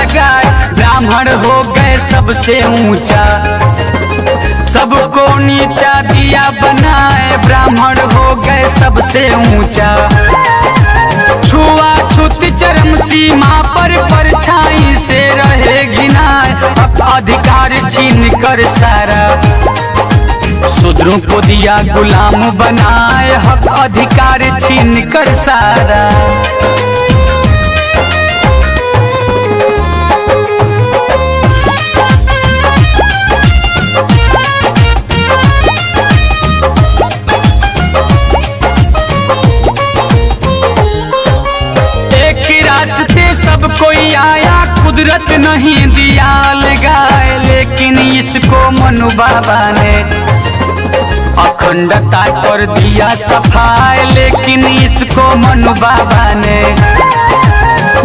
लगाए, ब्राह्मण हो गए सबसे ऊंचा, सबको नीचा दिया बनाए, ब्राह्मण हो गए सबसे ऊंचा। छुआछूत चरम सीमा पर परछाई से रहे घिनाए, अधिकार छीन कर सारा शूद्रों को दिया गुलाम बनाए, हक अधिकार छीन कर सारा। सब कोई आया, कुदरत नहीं दिया लगाए, लेकिन इसको मनु बाबा ने अखंडता कर दिया सफाई, लेकिन इसको मनु बाबा ने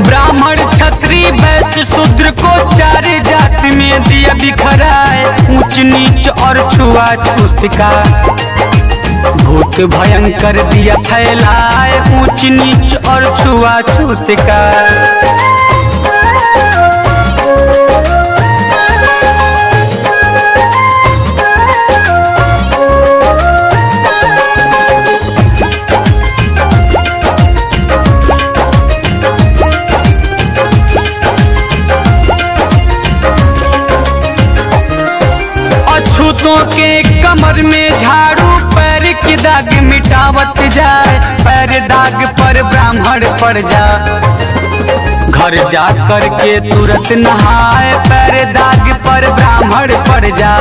ब्राह्मण क्षत्रिय वैश्य शूद्र को चार जाति में दिया बिखराए, ऊंच नीच और छुआछूत का भूत भयंकर दिया फैलाए, ऊंच नीच और छुआछूत का। अछूतों के कमर में झाड़ू, पैर की दाग मिटावत जाए, पैर दाग पर ब्राह्मण पड़ जा, घर जा करके तुरंत नहाए, पैर दाग पर ब्राह्मण पड़ जा।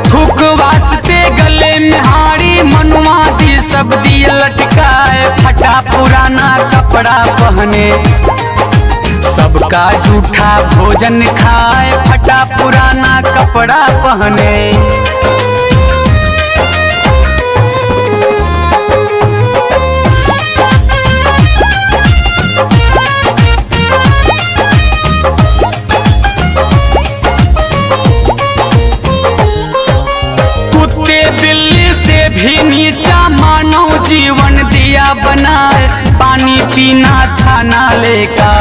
थूक वास्ते गले में हाड़ी, मनुआदी सब दिए लटकाए, फटा पुराना कपड़ा पहने, सबका झूठा भोजन खाए, फटा पुराना कपड़ा पहने। कुत्ते बिल्ली से भी नीचा मानव जीवन दिया बनाए, पानी पीना था नाले का,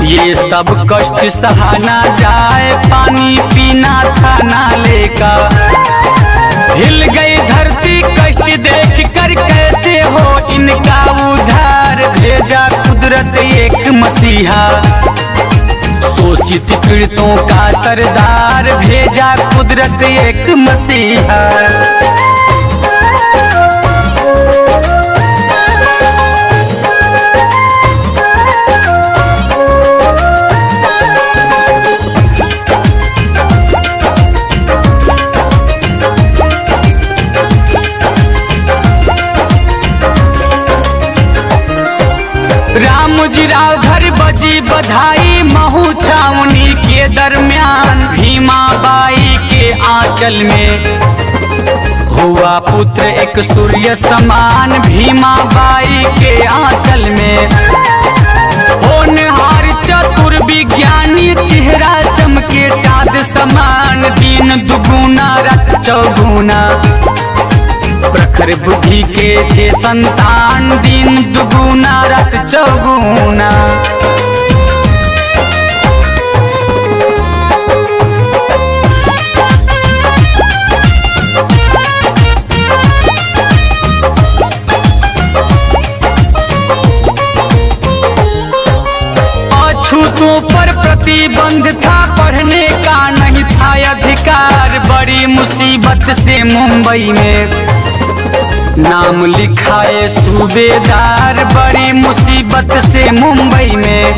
ये सब कष्ट सहाना जाए, पानी पीना था नाले का। हिल गई धरती कष्ट देख कर, कैसे हो इनका उद्धार, भेजा कुदरत एक मसीहा, शोषित पीड़ितों का सरदार, भेजा कुदरत एक मसीहा। रामजी राव घर बजी बधाई, महू छावनी के दरमियान, भीमा बाई के आंचल में हुआ पुत्र एक सूर्य समान, भीमा बाई के आंचल में होनहार चतुर विज्ञानी, चेहरा चमके चाँद समान, दिन दुगुना रात चौगुना, प्रखर बुद्धि के थे संतान, दिन दुगुना रात चौगुना। अछूतों पर प्रतिबंध था, पढ़ने का नहीं था अधिकार, बड़ी मुसीबत से मुंबई में नाम लिखाए सूबेदार, बड़ी मुसीबत से मुंबई में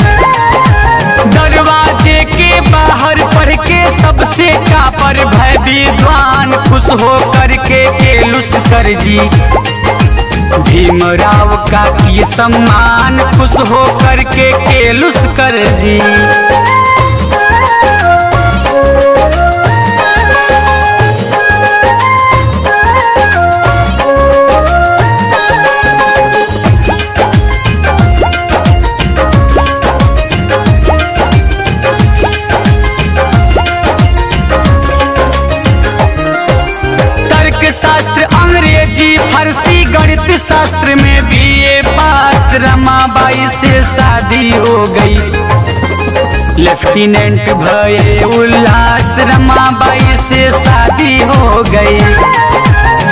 दरवाजे के बाहर पढ़ के सबसे कापर भय विद्वान, खुश हो करके केलुस कर जी भीमराव का किए सम्मान, खुश हो करके केलुस कर जी। फारसी गणित शास्त्र में BA पास, रमाबाई से शादी हो गई, लेफ्टिनेंट भये उल्लास, रमाबाई से शादी हो गई।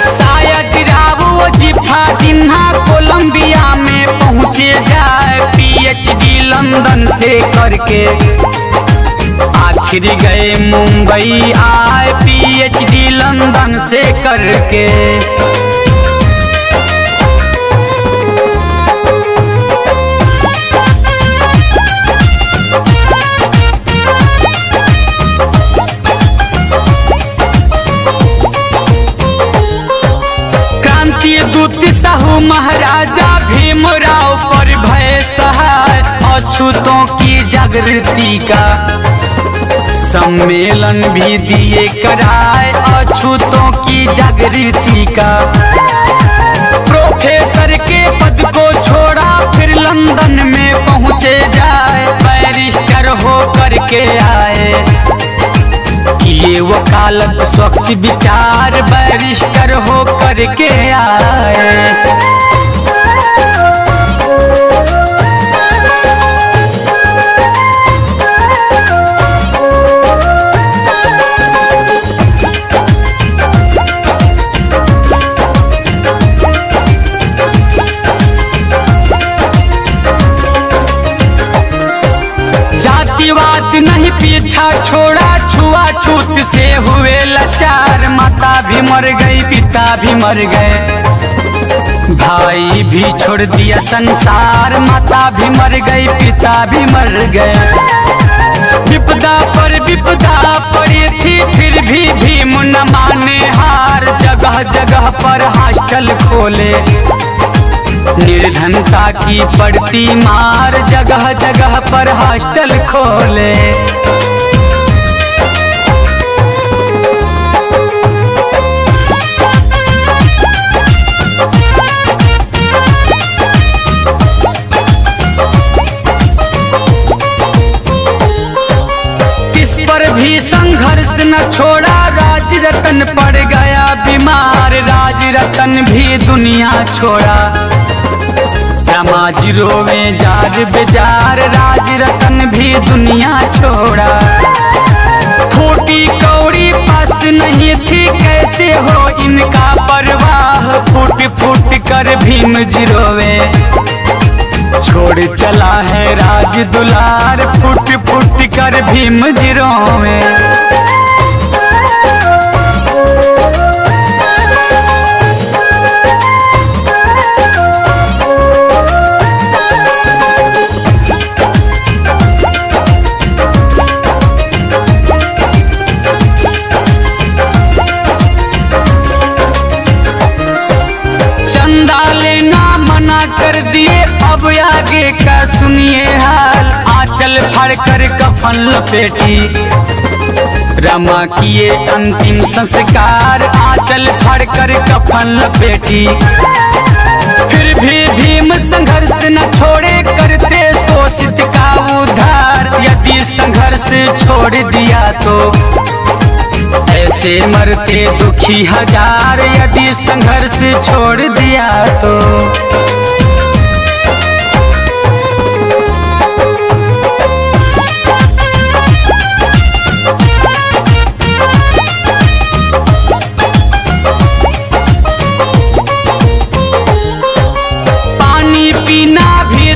सायाजीराव वजीफा जिन्हा कोलंबिया में पहुँचे जाए, PhD लंदन से करके आखिर गए मुंबई आए, PhD लंदन से करके। दूत साहू महाराजा भीमराव पर भय सहाय, अछूतों की जागृति का सम्मेलन भी दिए कराए, अछूतों की जागृति का। प्रोफेसर के पद को छोड़ा फिर लंदन में पहुँचे जाए, बैरिस्टर हो करके आए, ये वकालत स्वच्छ विचार, बैरिस्टर हो करके आए। जातिवाद नहीं पीछा छोड़ा, छुआछूत से हुए लाचार, माता भी मर गई पिता भी मर गए, भाई भी छोड़ दिया संसार, माता भी मर गई पिता भी मर गए। विपदा पर विपदा पड़ी थी फिर भी भीम न माने हार, जगह जगह पर हॉस्टल खोले, निर्धनता की पड़ती मार, जगह जगह पर हॉस्टल खोले। किस पर भी संघर्ष न छोड़ा, राज रतन पड़ गया बीमार, राज रतन भी दुनिया छोड़ा, समाज रोवे जार बेजार, राज रतन भी दुनिया छोड़ा। फूटी कौड़ी पास नहीं थी कैसे हो इनका परवाह, फूट फूट कर भीम जी रोवे, छोड़ चला है राज दुलार, फूट फूट कर भीम जी रोवे। कर दिए अब आगे का सुनिए हाल, आंचल फाड़ कर कफन लपेटी, रमा किए अंतिम संस्कार, आंचल फाड़ कर कफन लपेटी। फिर भी भीम संघर्ष न छोड़े, करते शोषित का उद्धार, यदि संघर्ष छोड़ दिया तो ऐसे मरते दुखी हजार, यदि संघर्ष छोड़ दिया तो।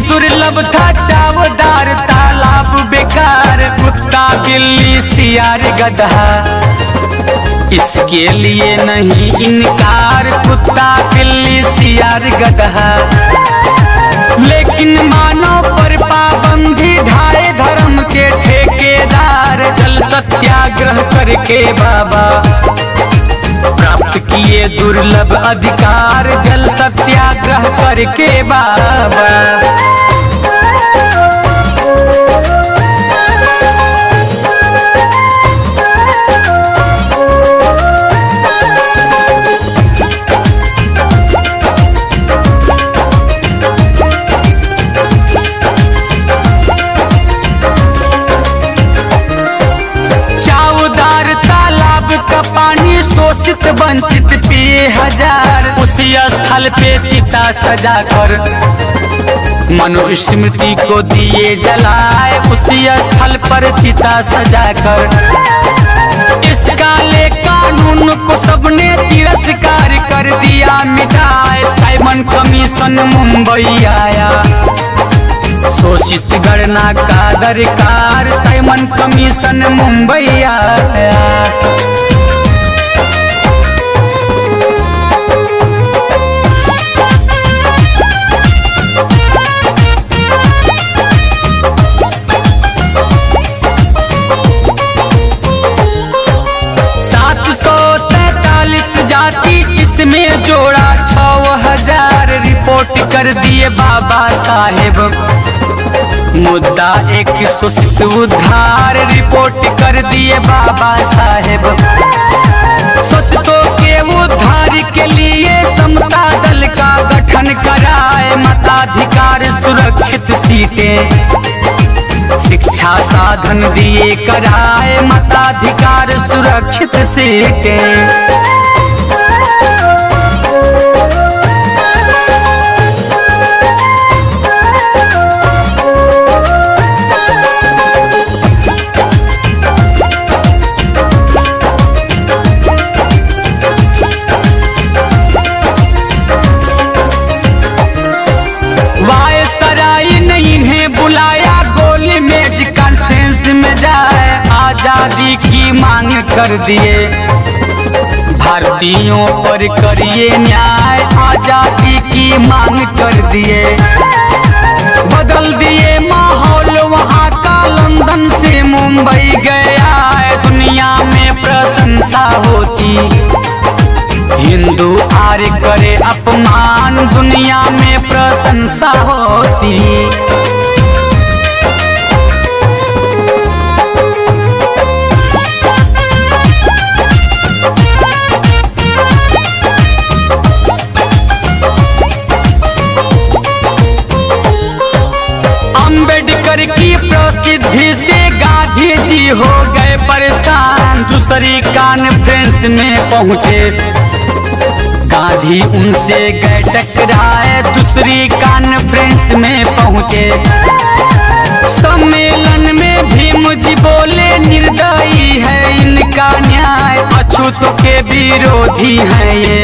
दुर्लभ था चावदार तालाब बेकार, कुत्ता बिल्ली सियार गधा, इसके लिए नहीं इनकार, कुत्ता बिल्ली सियार गधा। लेकिन मानव पर पाबंदी ढाए धर्म के ठेकेदार, जल सत्याग्रह करके बाबा प्राप्त किए दुर्लभ अधिकार, जल सत्याग्रह करके बाबा। शोषित वंचित पिए हजार, उसी स्थल पे चिता सजा कर मनुस्मृति को दिए जलाए, उसी स्थल पर चिता सजाकर। इस काले कानून को सबने तिरस्कार कर दिया मिटाए। साइमन कमीशन मुंबई आया, शोषित गणना का दरकार। साइमन कमीशन मुंबई आया। इसमें जोड़ा 6000 रिपोर्ट कर दिए बाबा साहेब। मुद्दा एक शोषित उद्धार रिपोर्ट कर दिए बाबा साहेब। शोषितों के उद्धार के लिए समता दल का गठन कराए। मताधिकार सुरक्षित सीटें, शिक्षा साधन दिए कराए। मताधिकार सुरक्षित सीटें। आजादी की मांग कर दिए, भारतीयों पर करिए न्याय। आजादी की मांग कर दिए, बदल दिए माहौल वहाँ का। लंदन से मुंबई गया है, दुनिया में प्रशंसा होती। हिंदू आर्य करे अपमान, दुनिया में प्रशंसा होती। अम्बेडकर की प्रसिद्धि से गांधी जी हो गए परेशान। दूसरी कॉन्फ्रेंस में पहुंचे, गांधी उनसे गए टकराए। दूसरी कॉन्फ्रेंस में पहुंचे, सम्मेलन में भीम जी बोले निर्दयी है इनका न्याय। अछूतों के विरोधी हैं ये,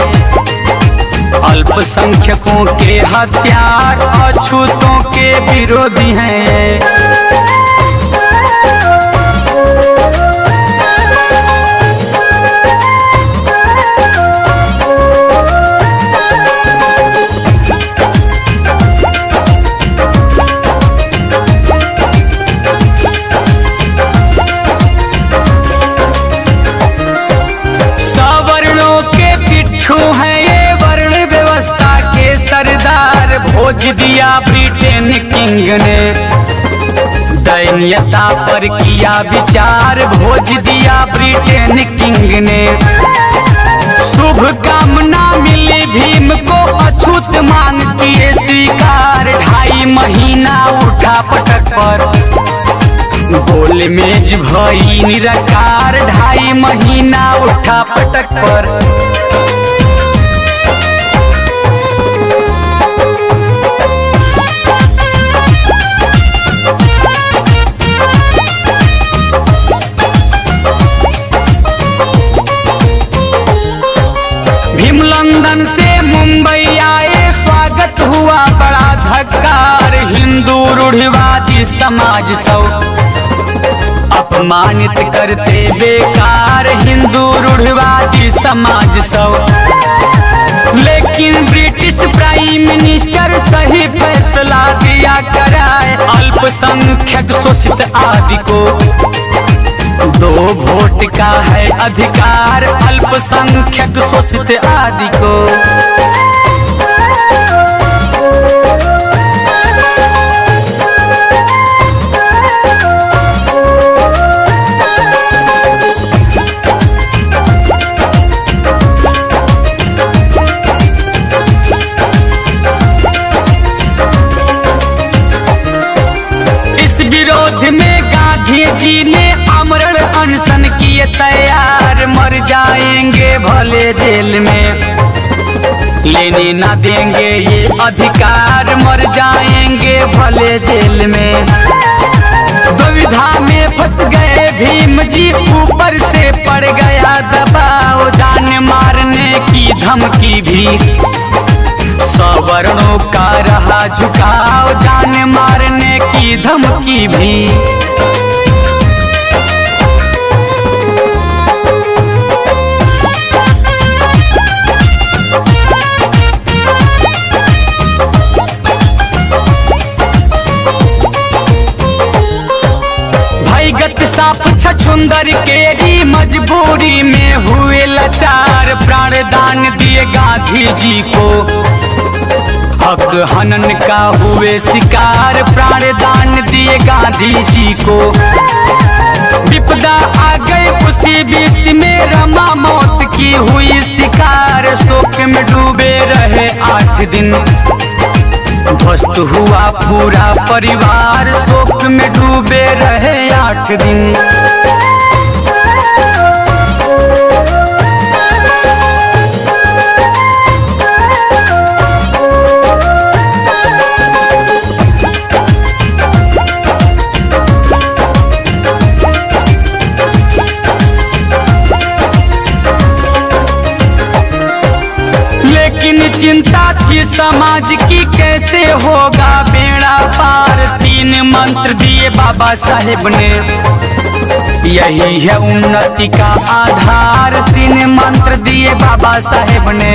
अल्पसंख्यकों के हत्यार। अछूतों के विरोधी हैं। सवर्णों के पिट्ठू हैं ये, वर्ण व्यवस्था के सरदार। भोज दिया ब्रिटेन किंग ने, दैन्यता पर किया विचार। भोज दिया ब्रिटेन किंग ने, शुभ कामना मिली भीम को। अछूत मांग किए स्वीकार, 2.5 महीना उठा पटक पर। गोल मेज भई निराकार, 2.5 महीना उठा पटक पर। भीम लंदन से मुंबई आए, स्वागत हुआ बड़ा धक्कार। हिंदू रूढ़िवादी समाज सब अपमानित करते बेकार। हिंदू रूढ़िवादी समाज सब, लेकिन ब्रिटिश प्राइम मिनिस्टर सही फैसला दिया कराए। अल्पसंख्यक शोषित आदि को 2 वोट का है अधिकार। अल्पसंख्यक शोषित आदि को। विरोध में गांधी जी ने आमरण अनशन किए तैयार। मर जाएंगे भले जेल में, लेने ना देंगे ये अधिकार, मर जाएंगे भले जेल में। दुविधा में फंस गए भीम जी, ऊपर से पड़ गया दबाव, जान मारने की धमकी भी सवर्णों का रहा झुकाव, जान मारने की धमकी भी। छछुंदर केरी मजबूरी में हुए लाचार, प्राण दान दिए गांधी जी को, हक हनन का हुए शिकार, प्राण दान दिए गांधी जी को। विपदा आ गई उसी बीच में, रमा मौत की हुई शिकार, शोक में डूबे रहे 8 दिन, ध्वस्त हुआ पूरा परिवार, शोक में डूबे रहे 8 दिन। चिंता थी समाज की कैसे होगा बेड़ा पार, 3 मंत्र दिए बाबा साहेब ने, यही है उन्नति का आधार, 3 मंत्र दिए बाबा साहेब ने।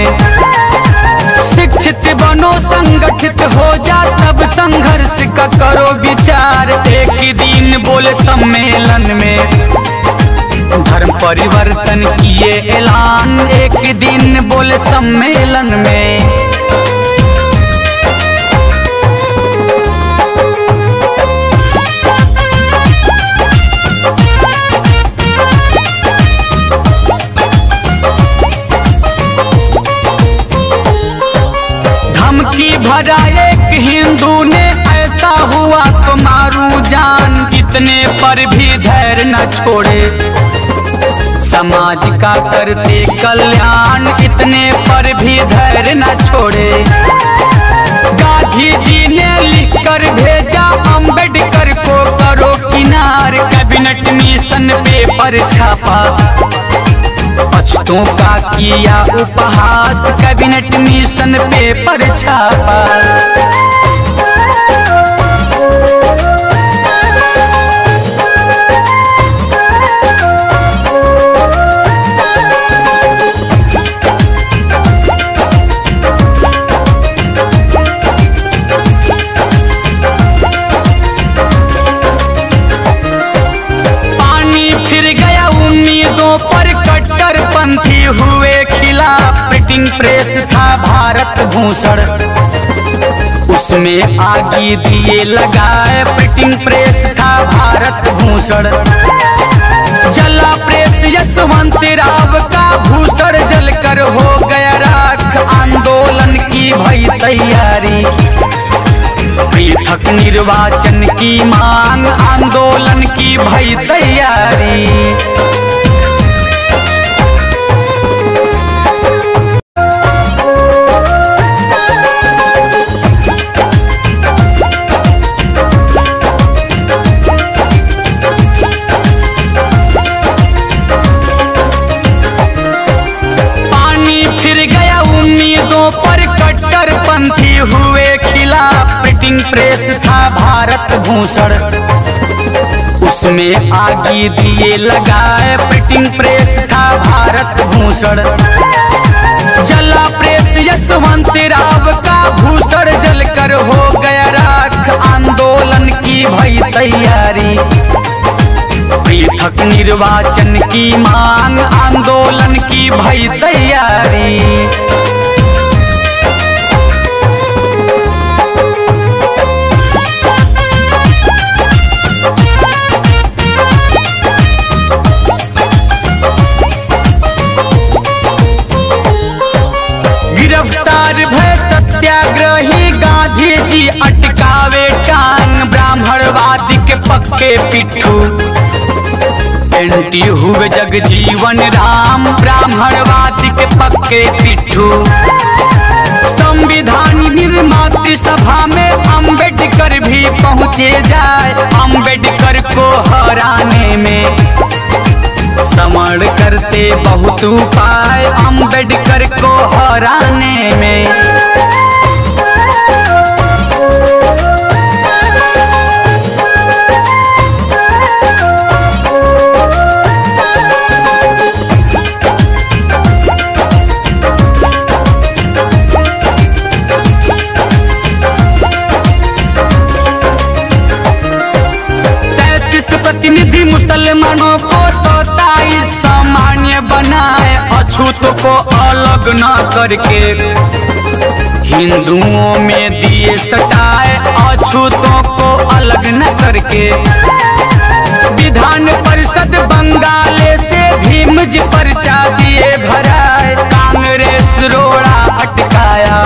शिक्षित बनो संगठित हो जा, तब संघर्ष का करो विचार, एक दिन बोले सम्मेलन में, धर्म परिवर्तन किए ऐलान, एक दिन बोले सम्मेलन में। धमकी भरा एक हिंदू ने, ऐसा हुआ तो मारूं जान, इतने पर भी धैर्य न छोड़े, समाज का करते कल्याण, इतने पर भी धैर्य न छोड़े। गांधी जी ने लिखकर भेजा अंबेडकर को करो किनार, कैबिनेट मिशन पेपर छापा, पछतों का किया उपहास, कैबिनेट मिशन पेपर छापा। पंथी हुए खिलाफ, प्रिंटिंग प्रेस था भारत भूषण, उसमें आगे दिए लगाए, प्रिंटिंग प्रेस था भारत भूषण। जला प्रेस यशवंत राव का, भूषण जलकर हो गया राख, आंदोलन की भई तैयारी, पृथक निर्वाचन की मांग, आंदोलन की भई तैयारी। पंथी हुए खिलाफ, प्रिंटिंग प्रेस था भारत भूषण, उसमें आगे दिए लगाए, प्रिंटिंग प्रेस था भारत भूषण। जला प्रेस यशवंत राव का, भूषण जलकर हो गया राख, आंदोलन की भई तैयारी, पृथक निर्वाचन की मांग, आंदोलन की भई तैयारी। गिरफ्तार भय सत्याग्रही गांधी जी, अटकावे टांग, ब्राह्मणवादी के पक्के पिट्ठू, एंटी हुए जगजीवन राम, ब्राह्मणवादी के पक्के पिट्ठू। सभा में अम्बेडकर भी पहुँचे जाए, अम्बेडकर को हराने में समर करते बहुत उपाय, अम्बेडकर को हराने में। प्रतिनिधि मुसलमानों को 27 सामान्य बनाए, अछूतों को अलग न करके हिंदुओं में दिए सटाए, अछूतों को अलग न करके। विधान परिषद बंगाले से भीम जी पर्चा दिए भराए, कांग्रेस रोड़ा अटकाया,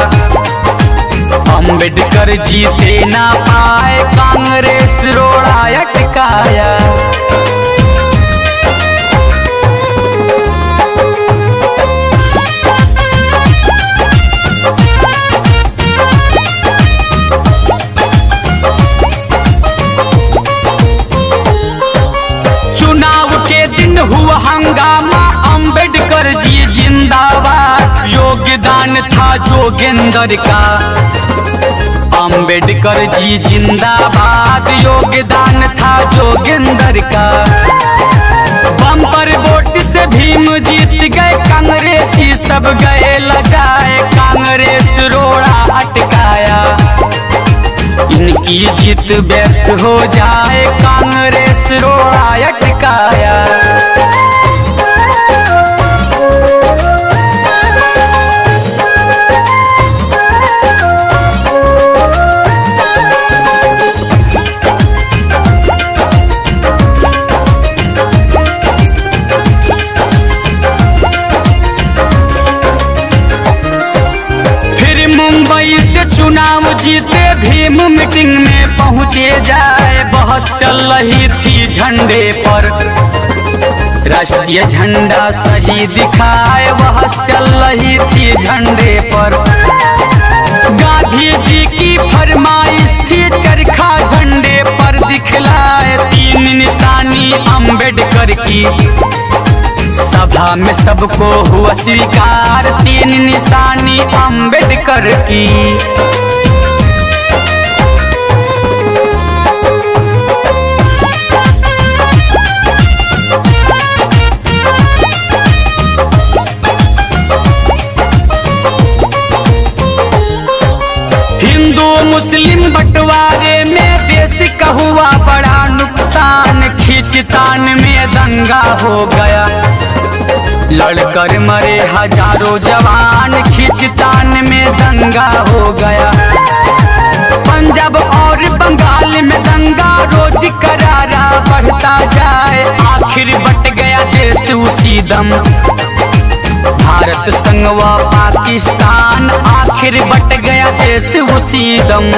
अम्बेडकर जीते ना पाए, कांग्रेस रोड़ा अटकाया। चुनाव के दिन हुआ हंगामा, अम्बेडकर जी जिंदाबाद, योगदान था जोगेंद्र का, अम्बेडकर जी जिंदाबाद, योगदान था जोगेंद्र का। बम्पर वोट से भीम जीत गए, कांग्रेसी सब गए लजाए, कांग्रेस रोड़ा अटकाया, इनकी जीत व्यर्थ हो जाए, कांग्रेस रोड़ा अटकाया। मुंबई से चुनाव जीते भीम मीटिंग में पहुँचे जाए, बहस चल रही थी झंडे पर, राष्ट्रीय झंडा सही दिखाए, बहस चल रही थी झंडे पर। गांधी जी की फरमाइश थी चरखा झंडे पर दिखलाए, 3 निशानी अम्बेडकर की, सभा में सबको हुआ स्वीकार, 3 निशानी अम्बेडकर की। हिंदू मुस्लिम बंटवारे में देश का हुआ बड़ा नुकसान, खींचतान में दंगा हो गया, लड़कर मरे हजारों जवान, खींचतान में दंगा हो गया। पंजाब और बंगाल में दंगा रोज करारा बढ़ता जाए, आखिर बट गया देश उसी दम, भारत संग व पाकिस्तान, आखिर बट गया देश उसी दम।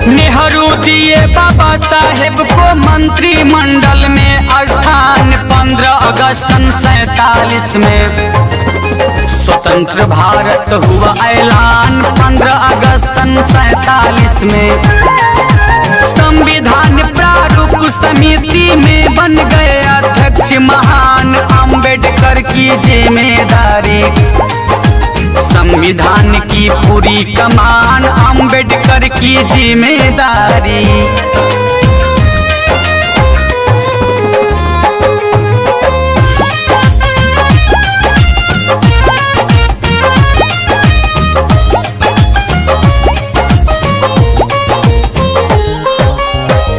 नेहरू दिए बाबा साहेब को मंत्रिमंडल में स्थान, 15 अगस्त 47 में स्वतंत्र भारत हुआ ऐलान, 15 अगस्त 47 में। संविधान प्रारूप समिति में बन गए अध्यक्ष महान, अम्बेडकर की जिम्मेदारी, संविधान की पूरी कमान, अम्बेडकर की जिम्मेदारी।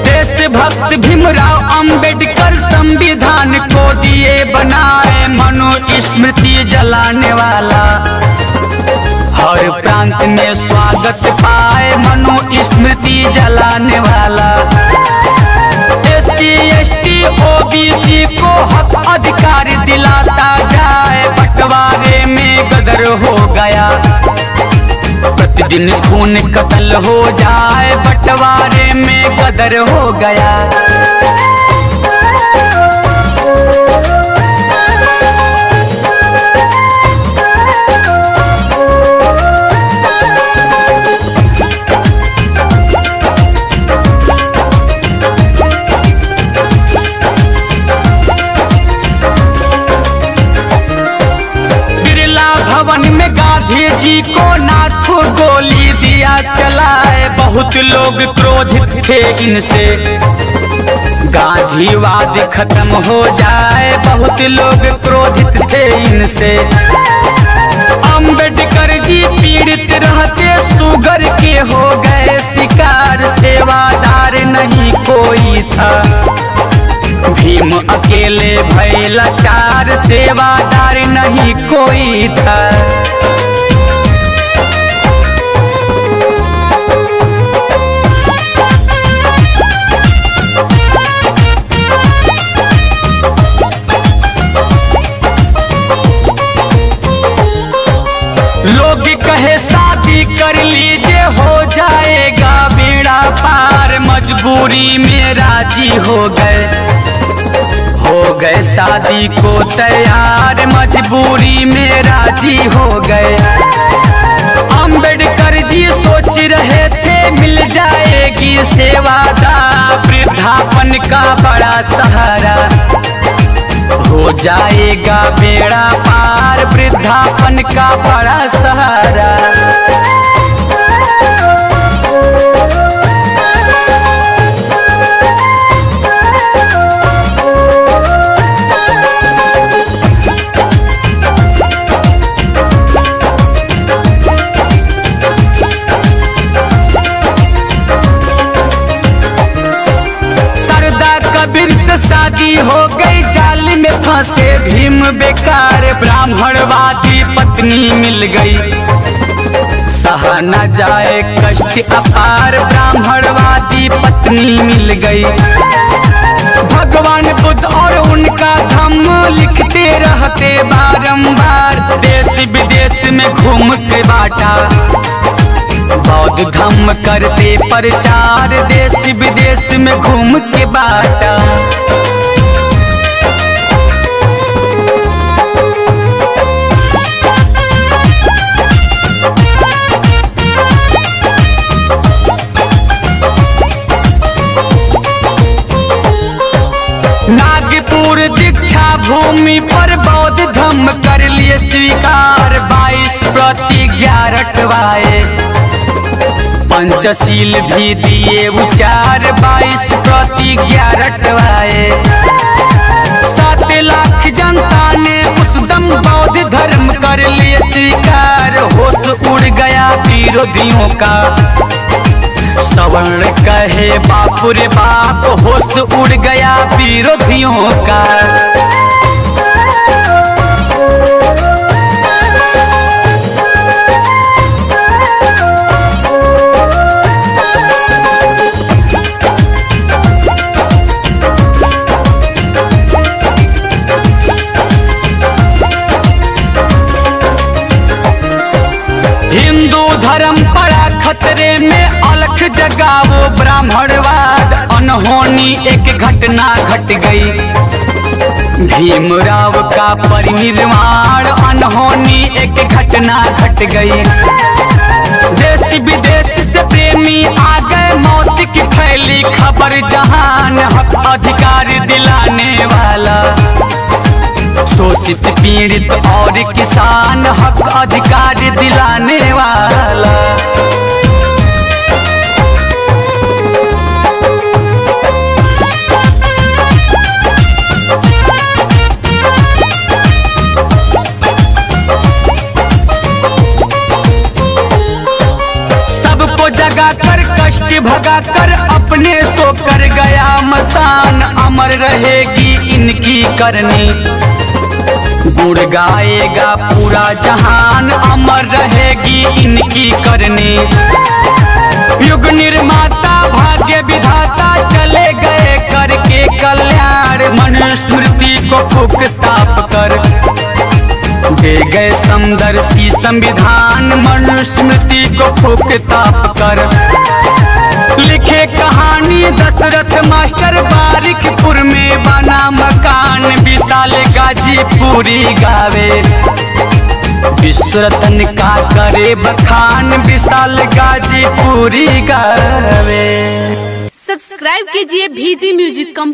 देशभक्त भीमराव अम्बेडकर संविधान को दिए बनाए, मनुस्मृति जलाने वाला, हर प्रांत में स्वागत पाए, मनुस्मृति जलाने वाला। SC ST OBC को हक अधिकार दिलाता जाए, बंटवारे में गदर हो गया, प्रतिदिन खून कत्ल हो जाए, बंटवारे में गदर हो गया। गांधी जी को नाथू गोली दिया चलाए, बहुत लोग क्रोधित थे इनसे, गांधीवाद खत्म हो जाए, बहुत लोग क्रोधित थे इनसे। अम्बेडकर जी पीड़ित रहते शुगर के हो गए शिकार, सेवादार नहीं कोई था, भीम अकेले भय लाचार, सेवादार नहीं कोई था। लोग कहे शादी कर लीजिए हो जाएगा बेड़ा पार, मजबूरी में राजी हो गए शादी को तैयार, मजबूरी में राजी हो गए। अम्बेडकर जी सोच रहे थे मिल जाएगी सेवादार, वृद्धापन का बड़ा सहारा, हो जाएगा बेड़ा पार, वृद्धापन का बड़ा सहारा। कबीर से शादी हो गई, जाल में फंसे भीम बेकार, ब्राह्मणवादी पत्नी मिल गई, सहा न जाए कष्ट अपार, ब्राह्मणवादी पत्नी मिल गई। भगवान बुद्ध और उनका धम्म लिखते रहते बारंबार, देश विदेश में घूम के बांटा, बौद्ध धम्म करते प्रचार, देश विदेश में घूम के बांटा। नागपुर दीक्षा भूमि पर बौद्ध धम्म कर लिए स्वीकार, 22 प्रतिज्ञा रटवाए, पंचशील भी दिए उचार, 22 प्रतिज्ञा रटवाए। 7 लाख जनता ने उस दम बौद्ध धर्म कर लिए स्वीकार, होश उड़ गया विरोधियों का, सवर्ण कहे बापू रे बाप, होश उड़ गया विरोधियों का। हिंदू धर्म पड़ा खतरे में, अलख जगावो ब्राह्मणवाद, अनहोनी एक घटना घट गई, भीमराव का परिनिर्वाण, अनहोनी एक घटना घट गई। देश विदेश से प्रेमी आ गए, मौत की फैली खबर जहान, हक अधिकार दिलाने वाला, शोषित पीड़ित और किसान, हक अधिकार दिलाने वाला। सबको जगा कर कष्ट भगा कर अपने सो कर गया मसान, अमर रहेगी इनकी करनी, गुण गाएगा पूरा जहान, अमर रहेगी इनकी करनी। युग निर्माता भाग भाग्य विधाता चले गए करके कल्याण, मनुस्मृति को फूक ताप कर दे गए समदर्शी संविधान, मनुस्मृति को फूक ताप कर। लिखे कहानी दशरथ मास्टर बारिकपुर में बना मकान, विशाल गाजीपुरी गावे विश्वरतन का करे बखान, विशाल गाजीपुरी गावे। सब्सक्राइब कीजिए VG म्यूजिक कंपनी।